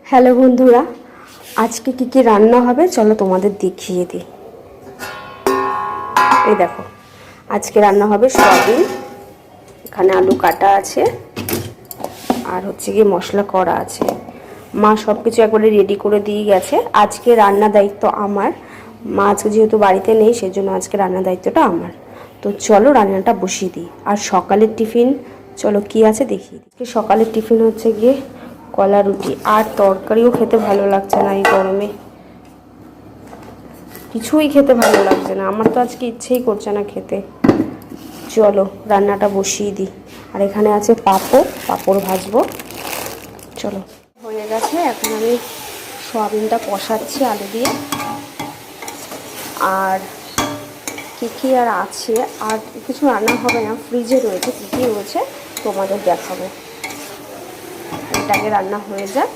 Hello বন্ধুরা, আজকে কি কি রান্না হবে চলো তোমাদের দেখিয়ে দিই। এই দেখো, আজকে রান্না হবে সয়াবিন, এখানে আলু কাটা আছে আর হচ্ছে গিয়ে মশলা করা আছে। মা সব কিছু একবারে রেডি করে দিয়ে গেছে। আজকে রান্না দায়িত্ব আমার। মা আজকে যেহেতু বাড়িতে নেই সেজন্য আজকে রান্না দায়িত্বটা আমার। তো চলো রান্নাটা বসিয়ে দিই। আর সকালের টিফিন চলো কি আছে দেখিয়ে দিই। সকালের টিফিন হচ্ছে গিয়ে কলা রুটি, আর তরকারিও খেতে ভালো লাগছে না এই গরমে, কিছুই খেতে ভালো লাগছে না। আমার তো আজকে ইচ্ছেই করছে না খেতে। চলো রান্নাটা বসিয়ে দিই। আর এখানে আছে পাঁপড় ভাজবো। চলো, হয়ে গেছে। এখন আমি সয়াবিনটা কষাচ্ছি আলু দিয়ে। আর কী আর আছে, আর কিছু রান্না হবে না, ফ্রিজে রয়েছে। কী রয়েছে তোমাদের দেখাবো, এটাকে রান্না হয়ে যাক,